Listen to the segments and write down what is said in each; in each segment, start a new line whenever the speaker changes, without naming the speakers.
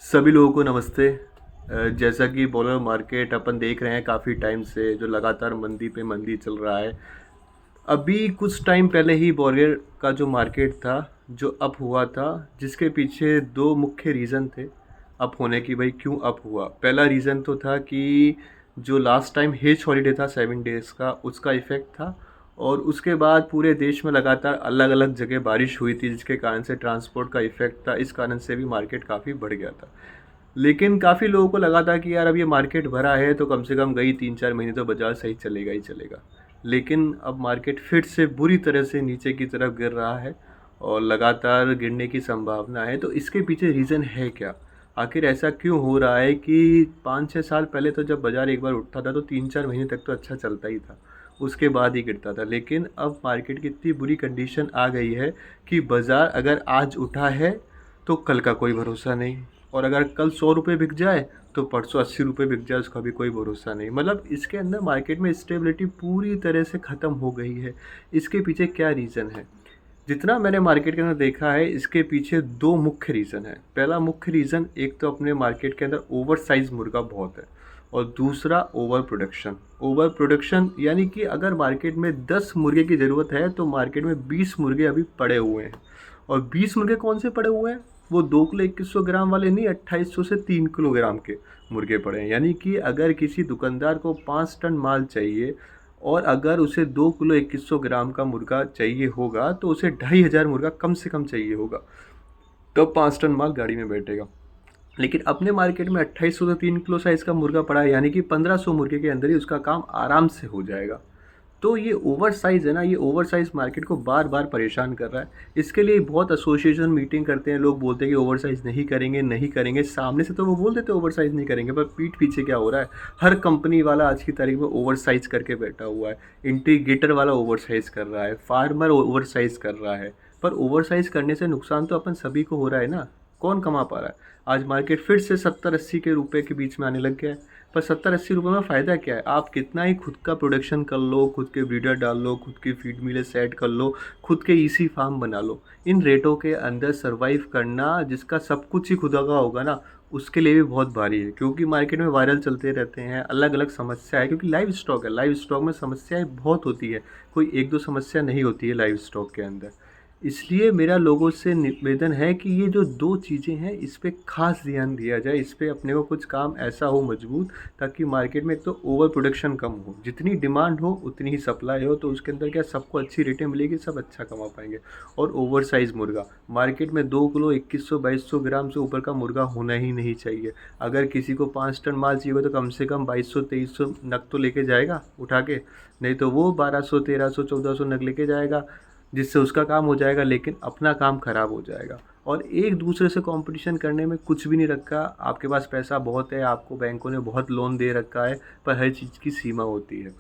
सभी लोगों को नमस्ते। जैसा कि बॉलर मार्केट अपन देख रहे हैं काफ़ी टाइम से जो लगातार मंदी पे मंदी चल रहा है। अभी कुछ टाइम पहले ही बॉलर का जो मार्केट था जो अप हुआ था, जिसके पीछे दो मुख्य रीज़न थे अप होने की। भाई क्यों अप हुआ? पहला रीज़न तो था कि जो लास्ट टाइम हेज हॉलीडे था 7 डेज़ का, उसका इफ़ेक्ट था। और उसके बाद पूरे देश में लगातार अलग अलग जगह बारिश हुई थी, जिसके कारण से ट्रांसपोर्ट का इफ़ेक्ट था। इस कारण से भी मार्केट काफ़ी बढ़ गया था। लेकिन काफ़ी लोगों को लगा था कि यार अब ये मार्केट भरा है तो कम से कम गई 3-4 महीने तो बाज़ार सही चलेगा ही चलेगा। लेकिन अब मार्केट फिर से बुरी तरह से नीचे की तरफ गिर रहा है और लगातार गिरने की संभावना है। तो इसके पीछे रीज़न है क्या? आखिर ऐसा क्यों हो रहा है कि 5-6 साल पहले तो जब बाज़ार एक बार उठता था तो 3-4 महीने तक तो अच्छा चलता ही था, उसके बाद ही गिरता था। लेकिन अब मार्केट की इतनी बुरी कंडीशन आ गई है कि बाज़ार अगर आज उठा है तो कल का कोई भरोसा नहीं, और अगर कल 100 रुपये बिक जाए तो परसों 80 रुपये बिक जाए, उसका भी कोई भरोसा नहीं। मतलब इसके अंदर मार्केट में स्टेबिलिटी पूरी तरह से ख़त्म हो गई है। इसके पीछे क्या रीज़न है? जितना मैंने मार्केट के अंदर देखा है, इसके पीछे दो मुख्य रीज़न है। पहला मुख्य रीज़न, एक तो अपने मार्केट के अंदर ओवर साइज़ मुर्गा बहुत है, और दूसरा ओवर प्रोडक्शन। ओवर प्रोडक्शन यानी कि अगर मार्केट में 10 मुर्गे की ज़रूरत है तो मार्केट में 20 मुर्गे अभी पड़े हुए हैं। और 20 मुर्गे कौन से पड़े हुए हैं? वो 2 किलो 2100 ग्राम वाले नहीं, 2800 से 3 किलोग्राम के मुर्गे पड़े हैं। यानी कि अगर किसी दुकानदार को 5 टन माल चाहिए और अगर उसे 2 किलो 2100 ग्राम का मुर्गा चाहिए होगा तो उसे 2500 मुर्गा कम से कम चाहिए होगा, तब 5 टन माल गाड़ी में बैठेगा। लेकिन अपने मार्केट में 2800 से 3 किलो साइज़ का मुर्गा पड़ा है, यानी कि 1500 मुर्गे के अंदर ही उसका काम आराम से हो जाएगा। तो ये ओवर साइज़ है ना, ये ओवर साइज़ मार्केट को बार बार परेशान कर रहा है। इसके लिए बहुत एसोसिएशन मीटिंग करते हैं, लोग बोलते हैं कि ओवर साइज़ नहीं करेंगे नहीं करेंगे। सामने से तो वो बोल देते हैं ओवर साइज़ नहीं करेंगे, पर पीठ पीछे क्या हो रहा है? हर कंपनी वाला आज की तारीख में ओवर साइज़ करके बैठा हुआ है। इंटीग्रेटर वाला ओवर साइज़ कर रहा है, फार्मर ओवर साइज़ कर रहा है। पर ओवर साइज़ करने से नुकसान तो अपन सभी को हो रहा है ना। कौन कमा पा रहा है? आज मार्केट फिर से 70-80 के रुपए के बीच में आने लग गया है। पर 70-80 रुपये में फ़ायदा क्या है? आप कितना ही खुद का प्रोडक्शन कर लो, खुद के ब्रीडर डाल लो, खुद की फीड मिलें सेट कर लो, खुद के ईसी फार्म बना लो, इन रेटों के अंदर सर्वाइव करना, जिसका सब कुछ ही खुदा का होगा ना, उसके लिए भी बहुत भारी है। क्योंकि मार्केट में वायरल चलते रहते हैं, अलग अलग समस्या है, क्योंकि लाइव स्टॉक है। लाइव स्टॉक में समस्याएं बहुत होती है, कोई एक दो समस्या नहीं होती है लाइव स्टॉक के अंदर। इसलिए मेरा लोगों से निवेदन है कि ये जो दो चीज़ें हैं, इस पे ख़ास ध्यान दिया जाए। इस पे अपने को कुछ काम ऐसा हो मजबूत, ताकि मार्केट में एक तो ओवर प्रोडक्शन कम हो, जितनी डिमांड हो उतनी ही सप्लाई हो, तो उसके अंदर क्या सबको अच्छी रेटें मिलेगी, सब अच्छा कमा पाएंगे। और ओवर साइज़ मुर्गा मार्केट में 2 किलो 2100-2200 ग्राम से ऊपर का मुर्गा होना ही नहीं चाहिए। अगर किसी को 5 टन माल चाहिए तो कम से कम 2200-2300 नग तो लेके जाएगा उठा के, नहीं तो वो 1200-1300-1400 नग लेके जाएगा, जिससे उसका काम हो जाएगा, लेकिन अपना काम ख़राब हो जाएगा। और एक दूसरे से कंपटीशन करने में कुछ भी नहीं रखा। आपके पास पैसा बहुत है, आपको बैंकों ने बहुत लोन दे रखा है, पर हर चीज़ की सीमा होती है।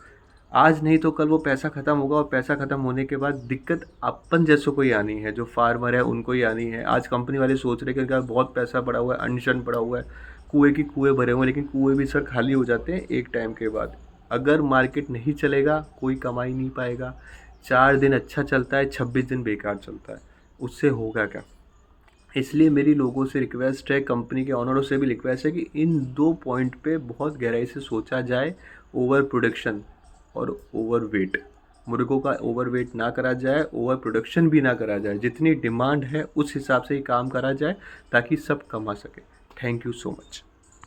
आज नहीं तो कल वो पैसा ख़त्म होगा, और पैसा ख़त्म होने के बाद दिक्कत अपन जैसों को ही आनी है, जो फार्मर है उनको ही आनी है। आज कंपनी वाले सोच रहे हैं कि उनका बहुत पैसा पड़ा हुआ है, अनशन पड़ा हुआ है, कुएँ की कुएँ भरे हुए हैं, लेकिन कुएँ भी सर खाली हो जाते हैं एक टाइम के बाद। अगर मार्केट नहीं चलेगा, कोई कमा ही नहीं पाएगा। 4 दिन अच्छा चलता है, 26 दिन बेकार चलता है, उससे होगा क्या? इसलिए मेरी लोगों से रिक्वेस्ट है, कंपनी के ऑनरों से भी रिक्वेस्ट है कि इन दो पॉइंट पे बहुत गहराई से सोचा जाए। ओवर प्रोडक्शन और ओवर वेट, मुर्गों का ओवर वेट ना करा जाए, ओवर प्रोडक्शन भी ना करा जाए। जितनी डिमांड है उस हिसाब से ही काम करा जाए, ताकि सब कमा सके। Thank you so much.